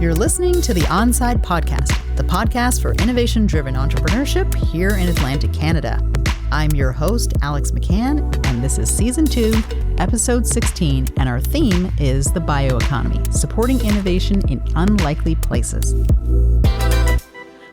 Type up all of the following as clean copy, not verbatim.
You're listening to the Onside Podcast, the podcast for innovation-driven entrepreneurship here in Atlantic Canada. I'm your host, Alex McCann, and this is Season 2, Episode 16, and our theme is the bioeconomy, supporting innovation in unlikely places.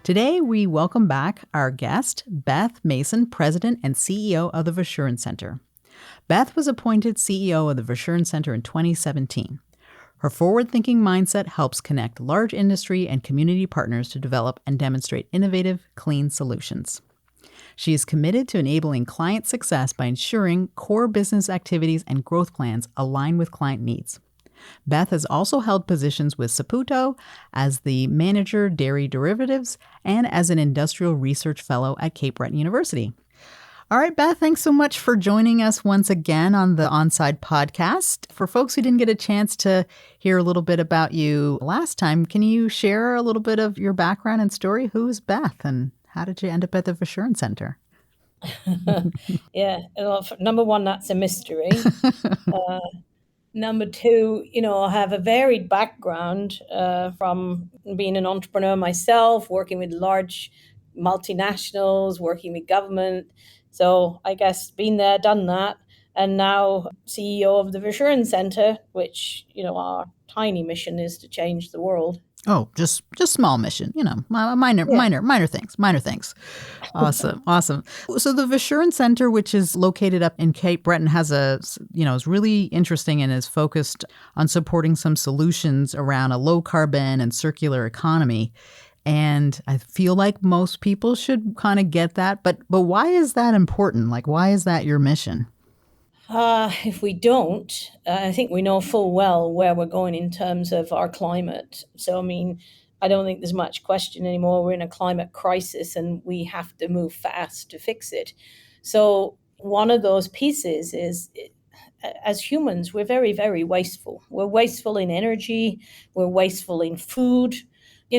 Today, we welcome back our guest, Beth Mason, President and CEO of the Verschuren Centre. Beth was appointed CEO of the Verschuren Centre in 2017. Her forward-thinking mindset helps connect large industry and community partners to develop and demonstrate innovative, clean solutions. She is committed to enabling client success by ensuring core business activities and growth plans align with client needs. Beth has also held positions with Saputo as the Manager Dairy Derivatives and as an Industrial Research Fellow at Cape Breton University. All right, Beth, thanks so much for joining us once again on the Onside Podcast. For folks who didn't get a chance to hear a little bit about you last time, can you share a little bit of your background and story? Who is Beth and how did you end up at the Verschuren Centre? Yeah, well, number one, that's a mystery. Number two, I have a varied background from being an entrepreneur myself, working with large multinationals, working with government. So I guess been there, done that, and now CEO of the Verschuren Centre, which, our tiny mission is to change the world. Oh, just small mission, minor things. Awesome. So the Verschuren Centre, which is located up in Cape Breton, has is really interesting and is focused on supporting some solutions around a low carbon and circular economy. And I feel like most people should kind of get that. But why is that important? Like, why is that your mission? If we don't, I think we know full well where we're going in terms of our climate. So, I don't think there's much question anymore. We're in a climate crisis and we have to move fast to fix it. So one of those pieces is, as humans, we're very, very wasteful. We're wasteful in energy. We're wasteful in food.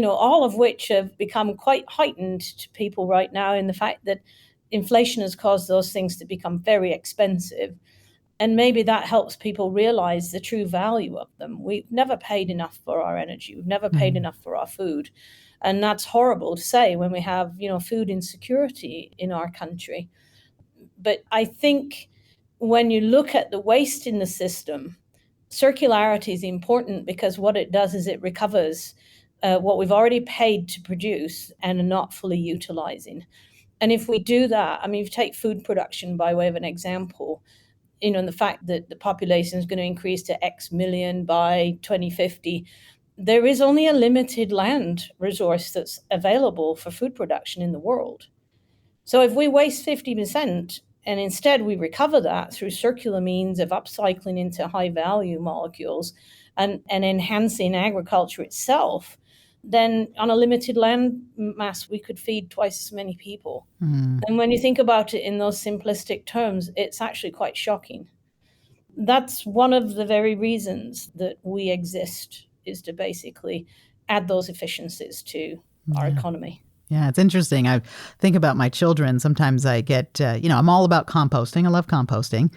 All of which have become quite heightened to people right now in the fact that inflation has caused those things to become very expensive. And maybe that helps people realize the true value of them. We've never paid enough for our energy. We've never paid enough for our food. And that's horrible to say when we have, food insecurity in our country. But I think when you look at the waste in the system, circularity is important because what it does is it recovers what we've already paid to produce and are not fully utilizing. And if we do that, if you take food production by way of an example, and the fact that the population is going to increase to X million by 2050, there is only a limited land resource that's available for food production in the world. So if we waste 50% and instead we recover that through circular means of upcycling into high value molecules and enhancing agriculture itself, then on a limited land mass, we could feed twice as many people. And when you think about it in those simplistic terms, it's actually quite shocking. That's one of the very reasons that we exist, is to basically add those efficiencies to our economy. Yeah, it's interesting. I think about my children. Sometimes I get, I'm all about composting. I love composting.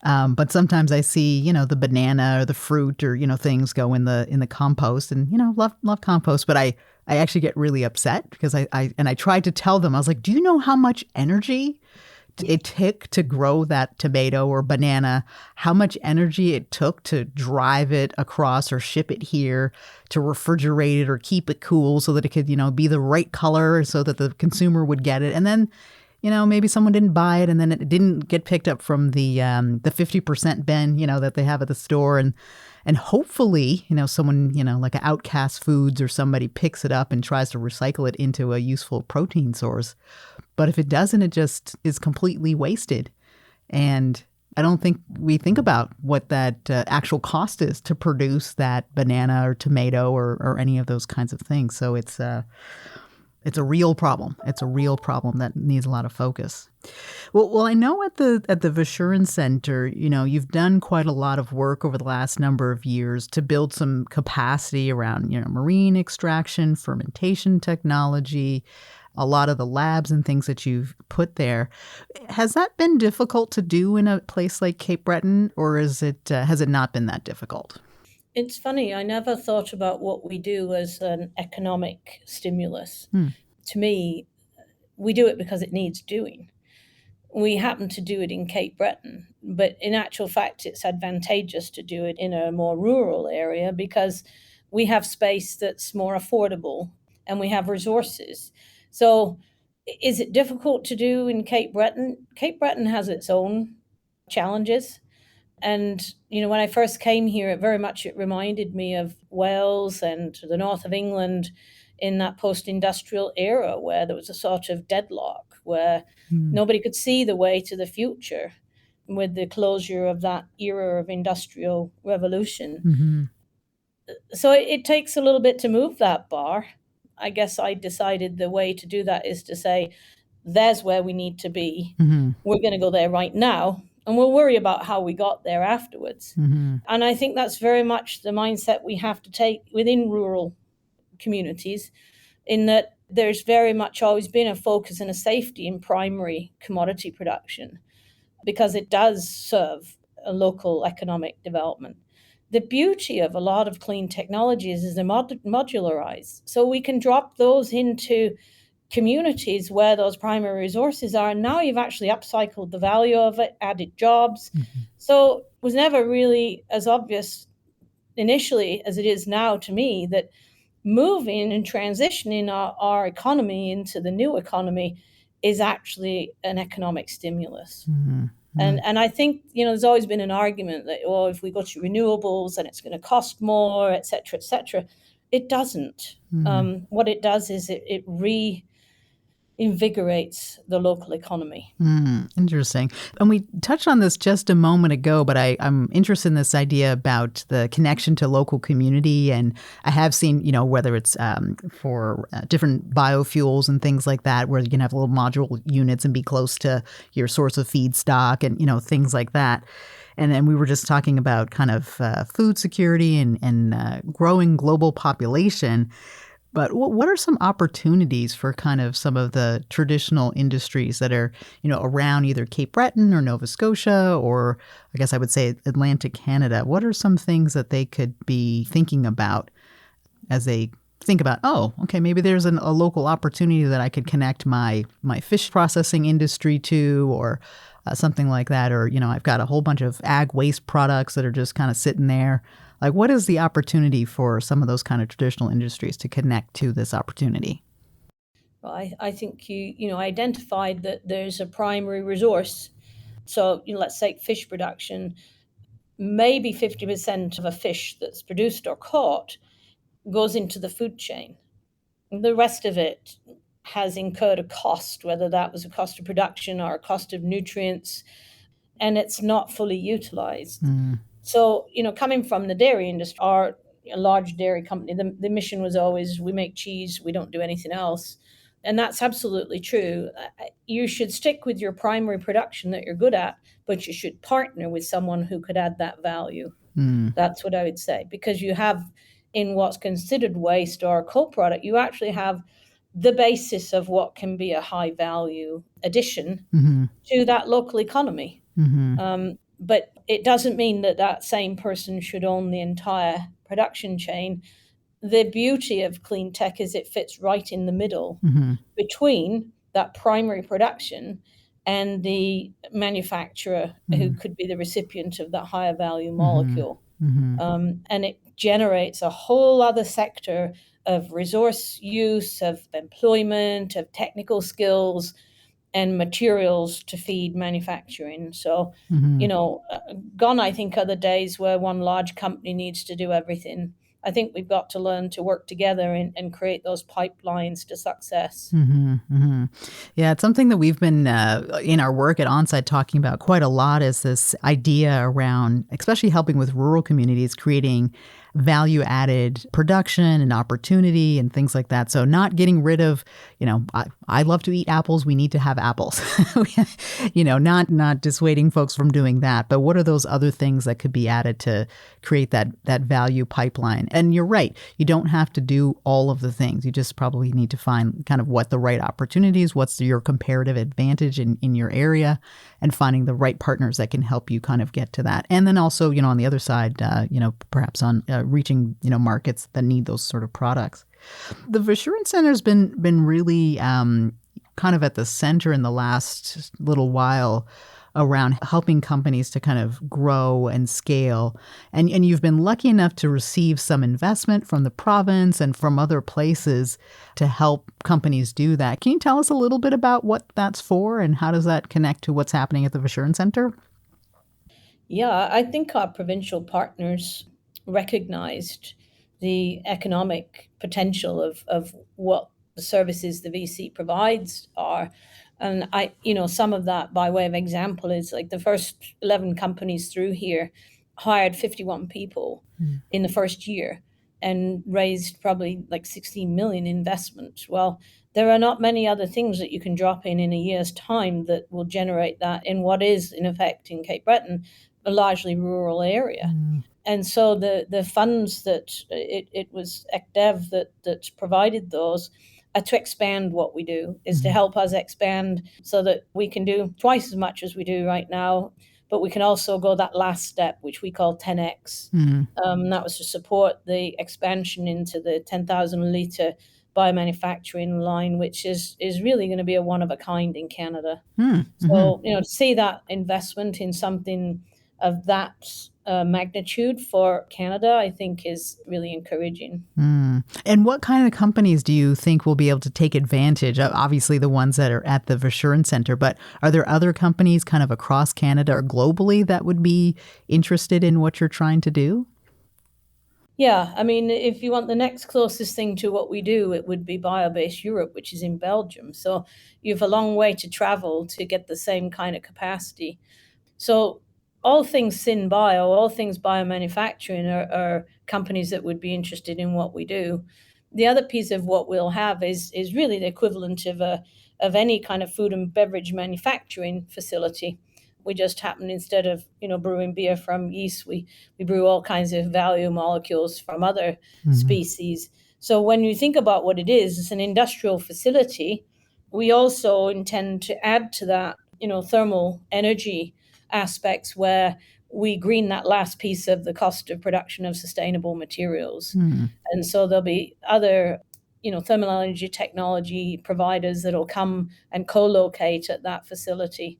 But sometimes I see, the banana or the fruit or, things go in the compost and, love compost. But I actually get really upset because I tried to tell them, I was like, do you know how much energy it took to grow that tomato or banana, how much energy it took to drive it across or ship it here, to refrigerate it or keep it cool so that it could, be the right color so that the consumer would get it. And then, maybe someone didn't buy it and then it didn't get picked up from the 50% bin, that they have at the store. And hopefully, someone, like an Outcast Foods or somebody picks it up and tries to recycle it into a useful protein source. But if it doesn't, it just is completely wasted. And I don't think we think about what that actual cost is to produce that banana or tomato or any of those kinds of things. So it's a real problem. It's a real problem that needs a lot of focus. Well, I know at the Verschuren Centre, you've done quite a lot of work over the last number of years to build some capacity around, marine extraction, fermentation technology, a lot of the labs and things that you've put there. Has that been difficult to do in a place like Cape Breton, or has it not been that difficult? It's funny, I never thought about what we do as an economic stimulus. Hmm. To me, we do it because it needs doing. We happen to do it in Cape Breton, but in actual fact, it's advantageous to do it in a more rural area because we have space that's more affordable and we have resources. So, is it difficult to do in Cape Breton? Cape Breton has its own challenges. And, when I first came here, it reminded me of Wales and the north of England in that post-industrial era where there was a sort of deadlock, where Hmm. nobody could see the way to the future with the closure of that era of industrial revolution. Mm-hmm. So it takes a little bit to move that bar. I guess I decided the way to do that is to say, there's where we need to be. Mm-hmm. We're going to go there right now, and we'll worry about how we got there afterwards. Mm-hmm. And I think that's very much the mindset we have to take within rural communities, in that there's very much always been a focus and a safety in primary commodity production because it does serve a local economic development. The beauty of a lot of clean technologies is they're modularized. So we can drop those into communities where those primary resources are. And now you've actually upcycled the value of it, added jobs. Mm-hmm. So it was never really as obvious initially as it is now to me that moving and transitioning our economy into the new economy is actually an economic stimulus. Mm-hmm. And I think, there's always been an argument that, if we go to renewables, then it's going to cost more, et cetera, et cetera. It doesn't. Mm-hmm. What it does is it reinvigorates the local economy. Interesting. And we touched on this just a moment ago, but I'm interested in this idea about the connection to local community. And I have seen, whether it's for different biofuels and things like that, where you can have little module units and be close to your source of feedstock and, things like that. And then we were just talking about kind of food security and growing global population. But what are some opportunities for kind of some of the traditional industries that are, around either Cape Breton or Nova Scotia, or I guess I would say Atlantic Canada? What are some things that they could be thinking about as they think about, maybe there's a local opportunity that I could connect my fish processing industry to, or something like that, or, I've got a whole bunch of ag waste products that are just kind of sitting there. Like, what is the opportunity for some of those kind of traditional industries to connect to this opportunity? Well, I think you identified that there's a primary resource. So, let's say fish production, maybe 50% of a fish that's produced or caught goes into the food chain. The rest of it has incurred a cost, whether that was a cost of production or a cost of nutrients, and it's not fully utilized. So, coming from the dairy industry, or a large dairy company, the mission was always, we make cheese, we don't do anything else. And that's absolutely true. You should stick with your primary production that you're good at, but you should partner with someone who could add that value. That's what I would say. Because you have, in what's considered waste or a co-product, you actually have the basis of what can be a high value addition to that local economy. But it doesn't mean that same person should own the entire production chain. The beauty of clean tech is it fits right in the middle between that primary production and the manufacturer who could be the recipient of that higher value molecule. And it generates a whole other sector of resource use, of employment, of technical skills, and materials to feed manufacturing. So, gone, I think, are the days where one large company needs to do everything. I think we've got to learn to work together and create those pipelines to success. Yeah, it's something that we've been in our work at Onsite talking about quite a lot, is this idea around, especially helping with rural communities, creating value-added production and opportunity and things like that. So not getting rid of, I love to eat apples. We need to have apples. Not dissuading folks from doing that. But what are those other things that could be added to create that value pipeline? And you're right. You don't have to do all of the things. You just probably need to find kind of what the right opportunities, what's your comparative advantage in your area, and finding the right partners that can help you kind of get to that. And then also, on the other side, perhaps on reaching, markets that need those sort of products. The Verschuren Centre has been really kind of at the center in the last little while around helping companies to kind of grow and scale. And you've been lucky enough to receive some investment from the province and from other places to help companies do that. Can you tell us a little bit about what that's for and how does that connect to what's happening at the Verschuren Centre? Yeah, I think our provincial partners recognized the economic potential of what the services the VC provides are. And some of that, by way of example, is like the first 11 companies through here hired 51 people in the first year and raised probably like 16 million investment. Well, there are not many other things that you can drop in a year's time that will generate that in what is, in effect, in Cape Breton, a largely rural area. And so the funds that it was ECDEV that provided those to expand what we do, is to help us expand so that we can do twice as much as we do right now, but we can also go that last step, which we call 10X. That was to support the expansion into the 10,000 litre biomanufacturing line, which is really going to be a one of a kind in Canada. So, to see that investment in something of that magnitude for Canada, I think is really encouraging. And what kind of companies do you think will be able to take advantage of? Obviously, the ones that are at the Verschuren Centre, but are there other companies kind of across Canada or globally that would be interested in what you're trying to do? Yeah, I mean, if you want the next closest thing to what we do, it would be Biobase Europe, which is in Belgium. So you have a long way to travel to get the same kind of capacity. So all things SynBio, all things biomanufacturing are companies that would be interested in what we do. The other piece of what we'll have is really the equivalent of any kind of food and beverage manufacturing facility. We just happen, instead of brewing beer from yeast, we brew all kinds of value molecules from other species. So when you think about what it is, it's an industrial facility. We also intend to add to that, thermal energy aspects where we green that last piece of the cost of production of sustainable materials. And so there'll be other, thermal energy technology providers that'll come and co-locate at that facility.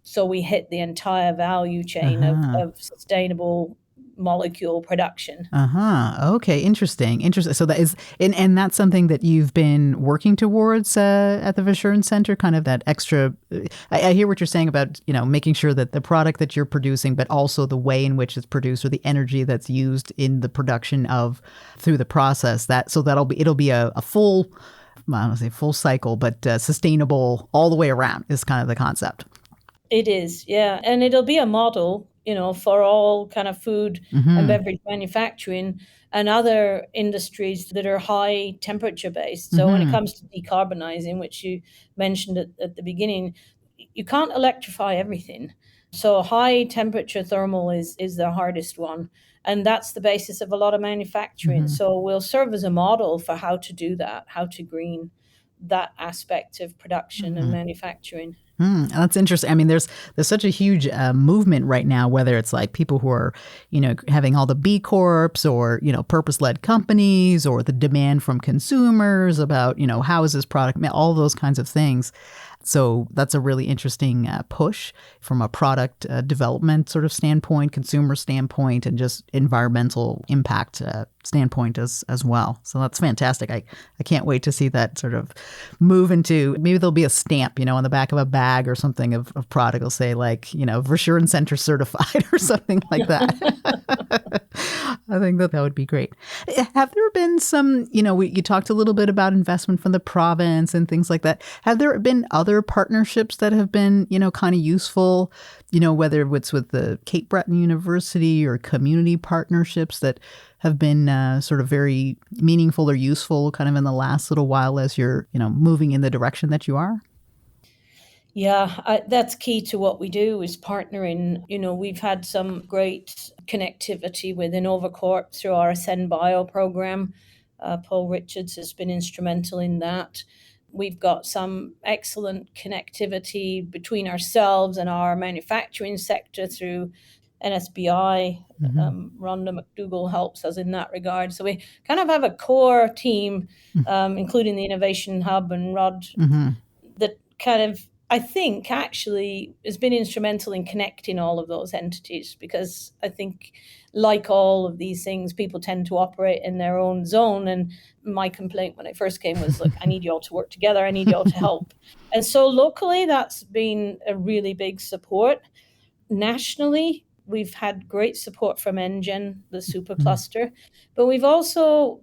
So we hit the entire value chain of sustainable molecule production. Okay. Interesting. So that is, and that's something that you've been working towards at the Verschuren Centre, kind of that extra. I hear what you're saying about, making sure that the product that you're producing, but also the way in which it's produced or the energy that's used in the production of through the process. It'll be a full, I don't want to say full cycle, but sustainable all the way around is kind of the concept. It is, yeah. And it'll be a model, for all kind of food and beverage manufacturing and other industries that are high temperature based. So when it comes to decarbonizing, which you mentioned at the beginning, you can't electrify everything. So high temperature thermal is the hardest one. And that's the basis of a lot of manufacturing. So we'll serve as a model for how to do that, how to green that aspect of production and manufacturing. That's interesting. I mean, there's such a huge movement right now, whether it's like people who are, having all the B Corps or, purpose-led companies or the demand from consumers about, how is this product, all those kinds of things. So that's a really interesting push from a product development sort of standpoint, consumer standpoint, and just environmental impact standpoint as well. So that's fantastic. I can't wait to see that sort of move into, maybe there'll be a stamp, on the back of a bag or something of product. It'll say like, Verschuren Centre certified or something like that. I think that would be great. Have there been some, you talked a little bit about investment from the province and things like that. Have there been other partnerships that have been, kind of useful, whether it's with the Cape Breton University or community partnerships that have been sort of very meaningful or useful kind of in the last little while as you're, moving in the direction that you are? Yeah, that's key to what we do is partnering. We've had some great connectivity with InnovaCorp through our Ascend Bio program. Paul Richards has been instrumental in that. We've got some excellent connectivity between ourselves and our manufacturing sector through NSBI, Mm-hmm. Rhonda McDougall helps us in that regard. So we kind of have a core team, including the Innovation Hub and Rod, Mm-hmm. that kind of, I think, actually has been instrumental in connecting all of those entities, because I think, like all of these things, people tend to operate in their own zone. And my complaint when I first came was, look, I need you all to work together. I need you all to help. And so locally, that's been a really big support. Nationally, we've had great support from NGen, the supercluster, but we've also,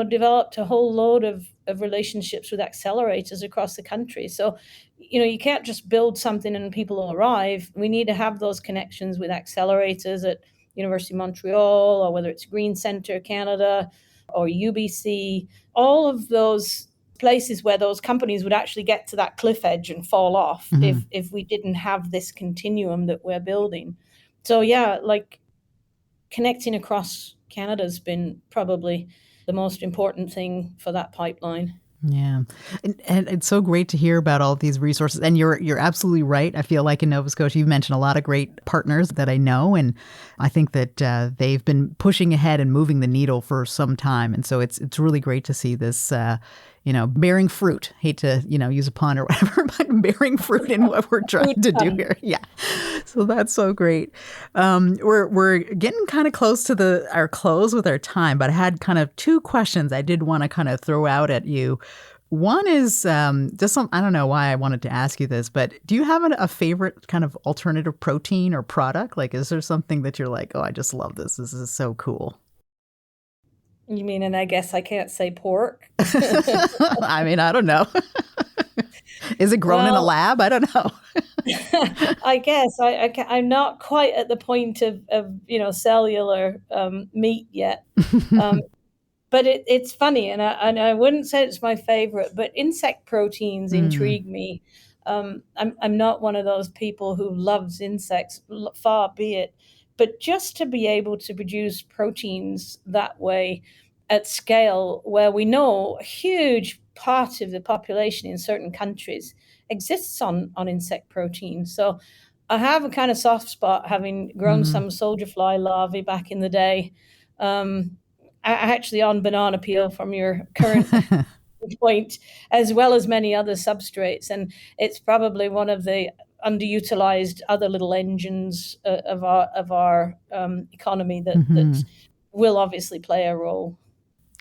developed a whole load of relationships with accelerators across the country. So, you can't just build something and people will arrive. We need to have those connections with accelerators at University of Montreal, or whether it's Green Centre Canada or UBC, all of those places where those companies would actually get to that cliff edge and fall off if we didn't have this continuum that we're building. So yeah, like connecting across Canada's been probably the most important thing for that pipeline. Yeah. And it's so great to hear about all of these resources. And you're absolutely right. I feel like in Nova Scotia, you've mentioned a lot of great partners that I know. And I think that they've been pushing ahead and moving the needle for some time. And so it's really great to see this, bearing fruit. Hate to, use a pun or whatever, but bearing fruit in what we're trying to do here. Yeah. So that's so great. We're getting kind of close to our close with our time, but I had kind of two questions I did want to kind of throw out at you. One is I don't know why I wanted to ask you this, but do you have a favorite kind of alternative protein or product? Like, is there something that you're like, oh, I just love this. This is so cool. You mean, and I guess I can't say pork? I mean, I don't know. Is it grown in a lab? I don't know. I guess I'm not quite at the point of cellular meat yet. But it's funny, and I wouldn't say it's my favorite, but insect proteins intrigue me. I'm not one of those people who loves insects, far be it. But just to be able to produce proteins that way at scale, where we know a huge part of the population in certain countries exists on insect protein. So I have a kind of soft spot, having grown some soldier fly larvae back in the day. I actually on banana peel from your current point, as well as many other substrates. And it's probably one of the underutilized other little engines of our economy that will obviously play a role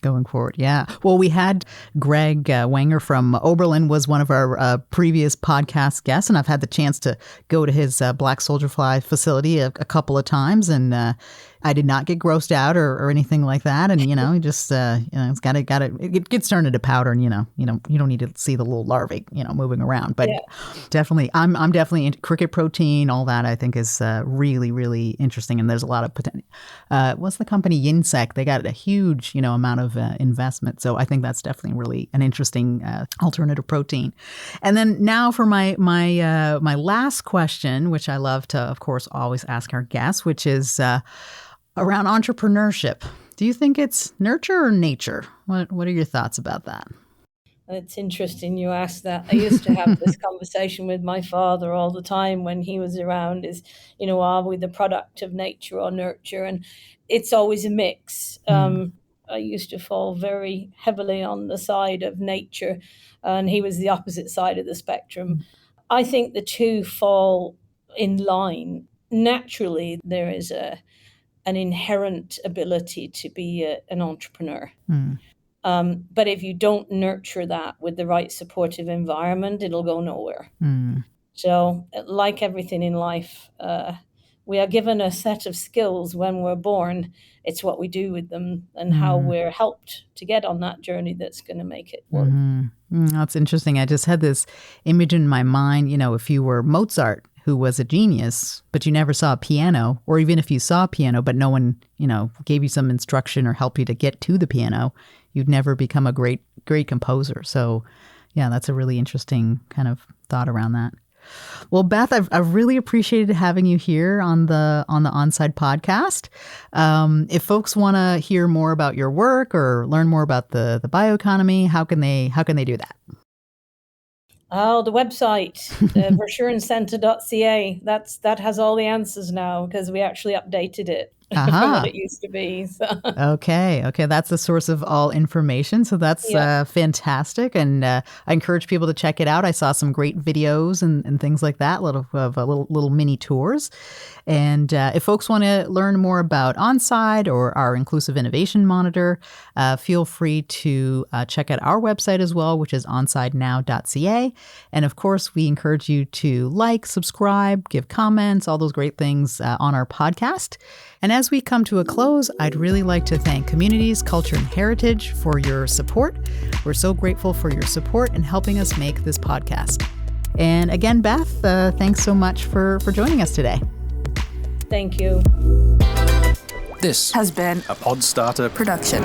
going forward. Yeah. Well, we had Greg Wenger from Oberlin was one of our previous podcast guests, and I've had the chance to go to his Black Soldier Fly facility a couple of times, and I did not get grossed out or anything like that. And, he just, it's it gets turned into powder, and, you don't need to see the little larvae, moving around. But definitely, I'm definitely into cricket protein. All that I think is really, really interesting. And there's a lot of potential. What's the company Yinsect? They got a huge, amount of investment. So I think that's definitely really an interesting alternative protein. And then now for my last question, which I love to, of course, always ask our guests, which is around entrepreneurship. Do you think it's nurture or nature? What are your thoughts about that? It's interesting you asked that. I used to have this conversation with my father all the time when he was around, is, are we the product of nature or nurture? And it's always a mix. I used to fall very heavily on the side of nature, and he was the opposite side of the spectrum. I think the two fall in line. Naturally, there is an inherent ability to be an entrepreneur. But if you don't nurture that with the right supportive environment, it'll go nowhere. So like everything in life, we are given a set of skills when we're born. It's what we do with them and how we're helped to get on that journey that's going to make it work. That's interesting. I just had this image in my mind, if you were Mozart, who was a genius, but you never saw a piano, or even if you saw a piano, but no one, gave you some instruction or helped you to get to the piano, you'd never become a great composer. So yeah, that's a really interesting kind of thought around that. Well, Beth, I've really appreciated having you here on the Onside podcast. If folks want to hear more about your work or learn more about the bioeconomy, how can they do that? Oh, the website, verschurencentre.ca. That has all the answers now because we actually updated it from what Aha. it used to be. So, Okay. That's the source of all information. So that's yeah. fantastic. And I encourage people to check it out. I saw some great videos and things like that, little mini tours. And if folks want to learn more about Onside or our Inclusive Innovation Monitor, feel free to check out our website as well, which is onsidenow.ca. And of course, we encourage you to like, subscribe, give comments, all those great things on our podcast. And as we come to a close, I'd really like to thank Communities, Culture, and Heritage for your support. We're so grateful for your support in helping us make this podcast. And again, Beth, thanks so much for joining us today. Thank you. This has been a Podstarter production.